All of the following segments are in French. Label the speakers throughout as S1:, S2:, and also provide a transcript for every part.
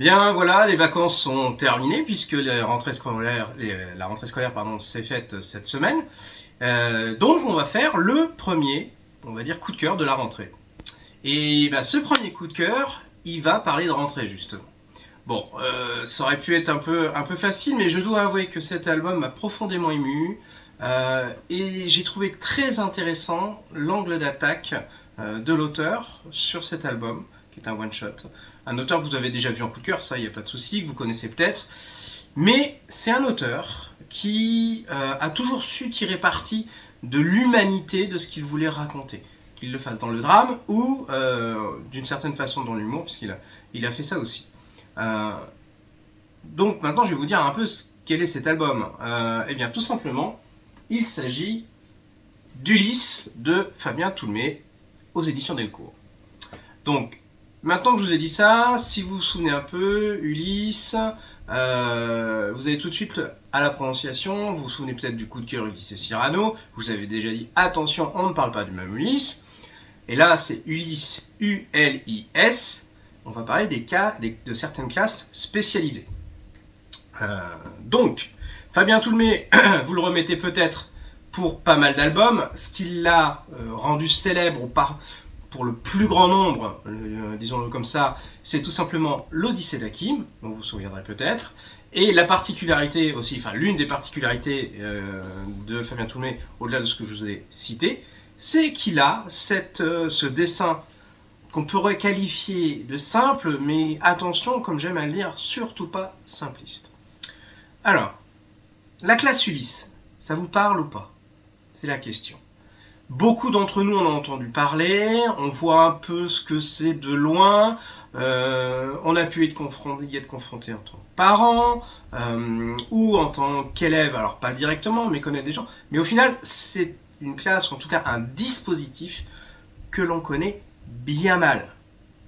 S1: Bien, voilà, les vacances sont terminées puisque la rentrée scolaire s'est faite cette semaine. Donc, on va faire le premier, on va dire, coup de cœur de la rentrée. Et bah, ce premier coup de cœur, il va parler de rentrée justement. Bon, ça aurait pu être un peu facile, mais je dois avouer que cet album m'a profondément ému. Et j'ai trouvé très intéressant l'angle d'attaque de l'auteur sur cet album, qui est un one-shot. Un auteur que vous avez déjà vu en coup de cœur, ça, il n'y a pas de souci, que vous connaissez peut-être. Mais c'est un auteur qui a toujours su tirer parti de l'humanité de ce qu'il voulait raconter. Qu'il le fasse dans le drame ou d'une certaine façon dans l'humour, puisqu'il a fait ça aussi. Euh, donc maintenant, je vais vous dire un peu quel est cet album. Eh bien, tout simplement, il s'agit d'Ulysse de Fabien Toulmé aux éditions Delcourt. Donc, maintenant que je vous ai dit ça, si vous vous souvenez un peu, Ulysse, vous avez tout de suite à la prononciation, vous vous souvenez peut-être du coup de cœur Ulysse et Cyrano, vous avez déjà dit attention, on ne parle pas du même Ulysse. Et là, c'est Ulysse, U-L-I-S. On va parler de certaines classes spécialisées. Donc, Fabien Toulmé, vous le remettez peut-être pour pas mal d'albums. Ce qui l'a rendu célèbre pour le plus grand nombre, disons-le comme ça, c'est tout simplement l'Odyssée d'Hakim, dont vous vous souviendrez peut-être. Et la particularité aussi, enfin l'une des particularités de Fabien Toulmé, au-delà de ce que je vous ai cité, c'est qu'il a ce dessin qu'on pourrait qualifier de simple, mais attention, comme j'aime à le dire, surtout pas simpliste. Alors, la classe Ulysse, ça vous parle ou pas? C'est la question. Beaucoup d'entre nous en ont entendu parler, on voit un peu ce que c'est de loin, on a pu y être confronté en tant que parent, ou en tant qu'élève, alors pas directement, mais connaître des gens. Mais au final, c'est une classe, ou en tout cas un dispositif, que l'on connaît bien mal.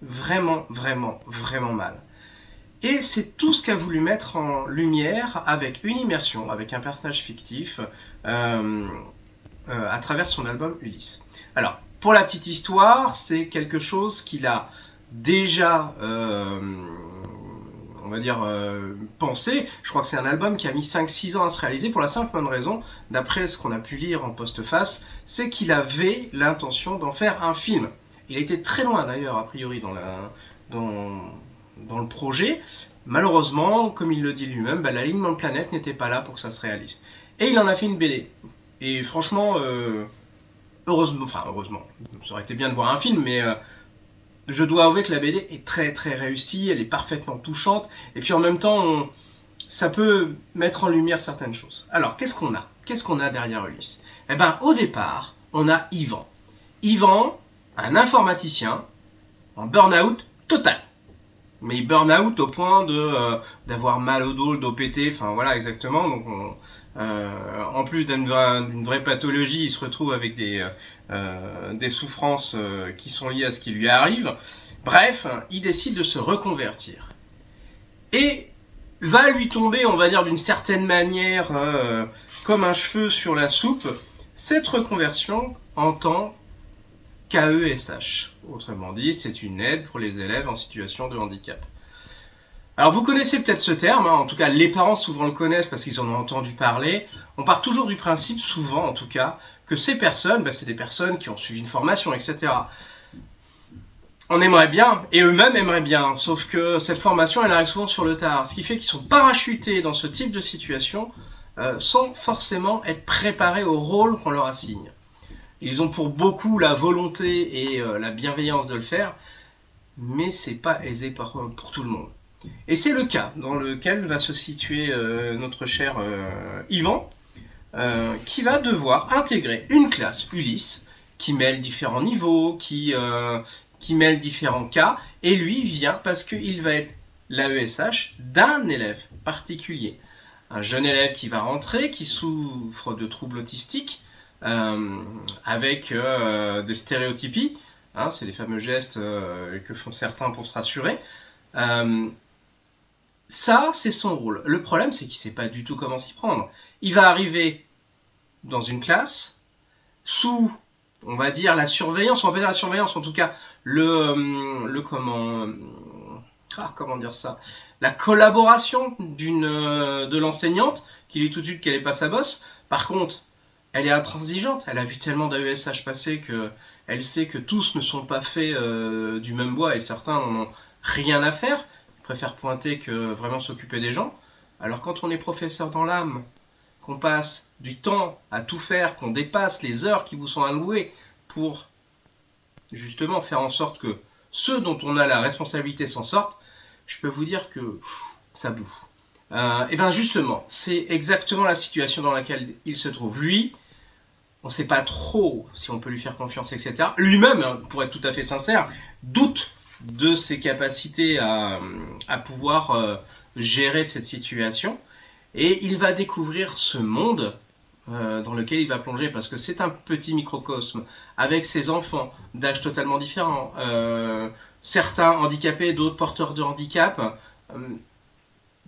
S1: Vraiment, vraiment, vraiment mal. Et c'est tout ce qu'a voulu mettre en lumière avec une immersion, avec un personnage fictif, euh, à travers son album Ulysse. Alors, pour la petite histoire, c'est quelque chose qu'il a déjà, on va dire, pensé. Je crois que c'est un album qui a mis 5-6 ans à se réaliser pour la simple bonne raison, d'après ce qu'on a pu lire en postface, c'est qu'il avait l'intention d'en faire un film. Il a été très loin d'ailleurs, a priori, dans, dans le projet. Malheureusement, comme il le dit lui-même, bah, l'alignement de planète n'était pas là pour que ça se réalise. Et il en a fait une BD. Et franchement, heureusement, ça aurait été bien de voir un film, mais je dois avouer que la BD est très très réussie, elle est parfaitement touchante, et puis en même temps, ça peut mettre en lumière certaines choses. Alors, qu'est-ce qu'on a? Qu'est-ce qu'on a derrière Ulysse? Eh ben, au départ, on a Yvan. Yvan, un informaticien, en burn-out total. Mais burn-out au point d'avoir mal au dos, le dos pété, enfin voilà exactement. Donc en plus d'une vraie pathologie, il se retrouve avec des souffrances qui sont liées à ce qui lui arrive. Bref, il décide de se reconvertir. Et va lui tomber, on va dire d'une certaine manière, comme un cheveu sur la soupe, cette reconversion en tant qu'AESH. Autrement dit, c'est une aide pour les élèves en situation de handicap. Alors vous connaissez peut-être ce terme, hein, en tout cas les parents souvent le connaissent parce qu'ils en ont entendu parler. On part toujours du principe, souvent en tout cas, que ces personnes, bah, c'est des personnes qui ont suivi une formation, etc. On aimerait bien, et eux-mêmes aimeraient bien, sauf que cette formation elle arrive souvent sur le tard, ce qui fait qu'ils sont parachutés dans ce type de situation sans forcément être préparés au rôle qu'on leur assigne. Ils ont pour beaucoup la volonté et la bienveillance de le faire, mais c'est pas aisé pour tout le monde. Et c'est le cas dans lequel va se situer notre cher Yvan, qui va devoir intégrer une classe Ulysse qui mêle différents niveaux, qui mêle différents cas, et lui vient parce qu'il va être l'AESH d'un élève particulier. Un jeune élève qui va rentrer, qui souffre de troubles autistiques, avec des stéréotypies, hein, c'est les fameux gestes que font certains pour se rassurer. Euh, Ça, c'est son rôle. Le problème, c'est qu'il ne sait pas du tout comment s'y prendre. Il va arriver dans une classe sous, on va dire, la surveillance, on va pas dire la surveillance, en tout cas, le comment, comment dire ça, la collaboration de l'enseignante qui lui dit tout de suite qu'elle est pas sa bosse. Par contre, elle est intransigeante. Elle a vu tellement d'AESH passer que elle sait que tous ne sont pas faits du même bois et certains n'en ont rien à faire. Ils préfèrent pointer que vraiment s'occuper des gens. Alors quand on est professeur dans l'âme, qu'on passe du temps à tout faire, qu'on dépasse les heures qui vous sont allouées pour justement faire en sorte que ceux dont on a la responsabilité s'en sortent, je peux vous dire que ça boue. Et bien justement, c'est exactement la situation dans laquelle il se trouve. Lui, on ne sait pas trop si on peut lui faire confiance, etc. Lui-même, pour être tout à fait sincère, doute de ses capacités à pouvoir gérer cette situation. Et il va découvrir ce monde dans lequel il va plonger, parce que c'est un petit microcosme, avec ses enfants d'âge totalement différents, certains handicapés, d'autres porteurs de handicap,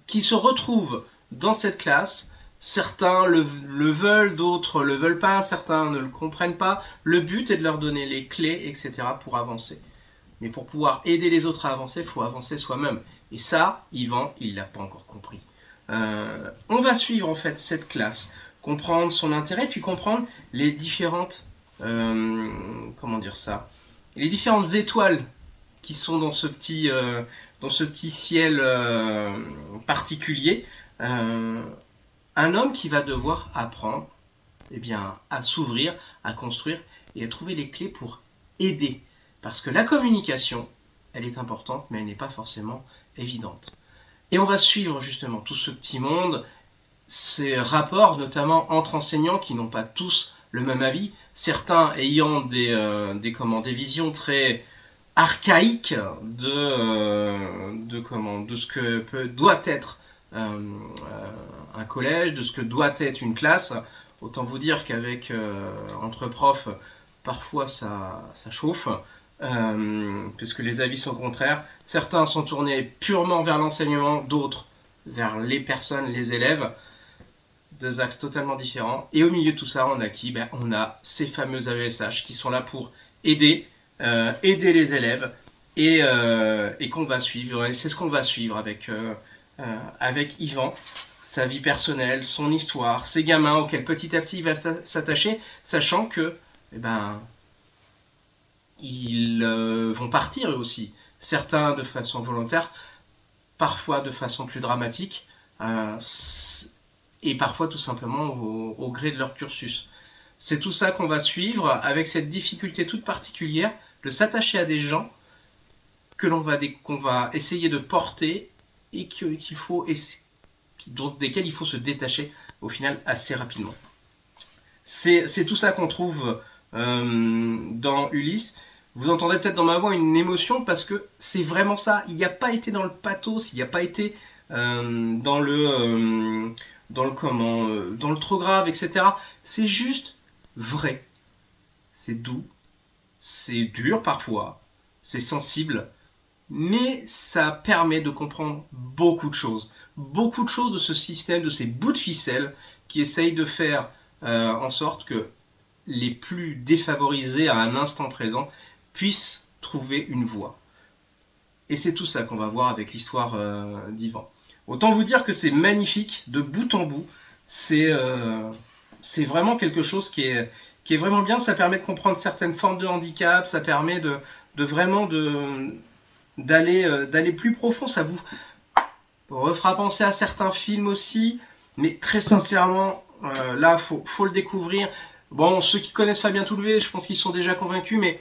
S1: qui se retrouvent dans cette classe. Certains le veulent, d'autres le veulent pas, certains ne le comprennent pas. Le but est de leur donner les clés, etc. pour avancer. Mais pour pouvoir aider les autres à avancer, il faut avancer soi-même. Et ça, Yvan, il l'a pas encore compris. On va suivre en fait cette classe, comprendre son intérêt, puis comprendre les différentes, comment dire ça, les différentes étoiles qui sont dans ce petit ciel particulier. Un homme qui va devoir apprendre, eh bien, à s'ouvrir, à construire et à trouver les clés pour aider. Parce que la communication, elle est importante, mais elle n'est pas forcément évidente. Et on va suivre justement tout ce petit monde, ces rapports notamment entre enseignants qui n'ont pas tous le même avis, certains ayant des visions très archaïques de ce que doit être un collège, de ce que doit être une classe. Autant vous dire qu'avec entre profs, parfois ça chauffe. Puisque les avis sont contraires. Certains sont tournés purement vers l'enseignement, d'autres vers les personnes, les élèves. Deux axes totalement différents. Et au milieu de tout ça, on a qui ? On a ces fameux AESH qui sont là pour aider les élèves et qu'on va suivre. Et c'est ce qu'on va suivre avec Yvan, sa vie personnelle, son histoire, ses gamins auxquels petit à petit il va s'attacher, sachant que ils vont partir eux aussi. Certains de façon volontaire, parfois de façon plus dramatique, et parfois tout simplement au gré de leur cursus. C'est tout ça qu'on va suivre avec cette difficulté toute particulière de s'attacher à des gens qu'on va essayer de porter et desquels il faut se détacher au final assez rapidement. C'est tout ça qu'on trouve dans Ulysse. Vous entendrez peut-être dans ma voix une émotion parce que c'est vraiment ça. Il n'y a pas été dans le pathos, il n'y a pas été dans le trop grave, etc. C'est juste vrai. C'est doux, c'est dur parfois, c'est sensible, mais ça permet de comprendre beaucoup de choses de ce système, de ces bouts de ficelle qui essayent de faire en sorte que les plus défavorisés à un instant présent puissent trouver une voie. Et c'est tout ça qu'on va voir avec l'histoire d'Yvan. Autant vous dire que c'est magnifique, de bout en bout. C'est vraiment quelque chose qui est vraiment bien. Ça permet de comprendre certaines formes de handicap, ça permet de vraiment d'aller plus profond. Ça vous refera penser à certains films aussi, mais très sincèrement, là, faut le découvrir. Bon, ceux qui connaissent Fabien Toulevé, je pense qu'ils sont déjà convaincus, mais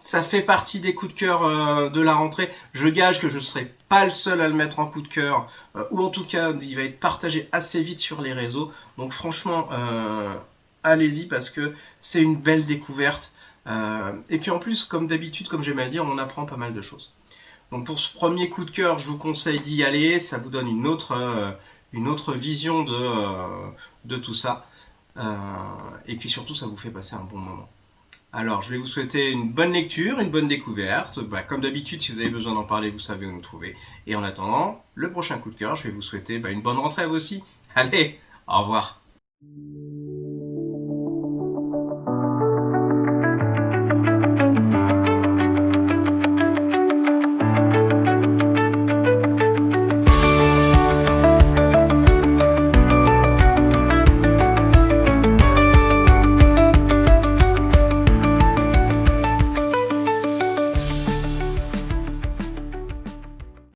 S1: ça fait partie des coups de cœur de la rentrée. Je gage que je ne serai pas le seul à le mettre en coup de cœur, ou en tout cas, il va être partagé assez vite sur les réseaux. Donc franchement, allez-y parce que c'est une belle découverte. Et puis en plus, comme d'habitude, comme j'aime à le dire, on apprend pas mal de choses. Donc pour ce premier coup de cœur, je vous conseille d'y aller. Ça vous donne une autre vision de tout ça. Et puis surtout, ça vous fait passer un bon moment. Alors, je vais vous souhaiter une bonne lecture, une bonne découverte. Comme d'habitude, si vous avez besoin d'en parler, vous savez où nous trouver. Et en attendant, le prochain coup de cœur, je vais vous souhaiter une bonne rentrée à vous aussi. Allez, au revoir.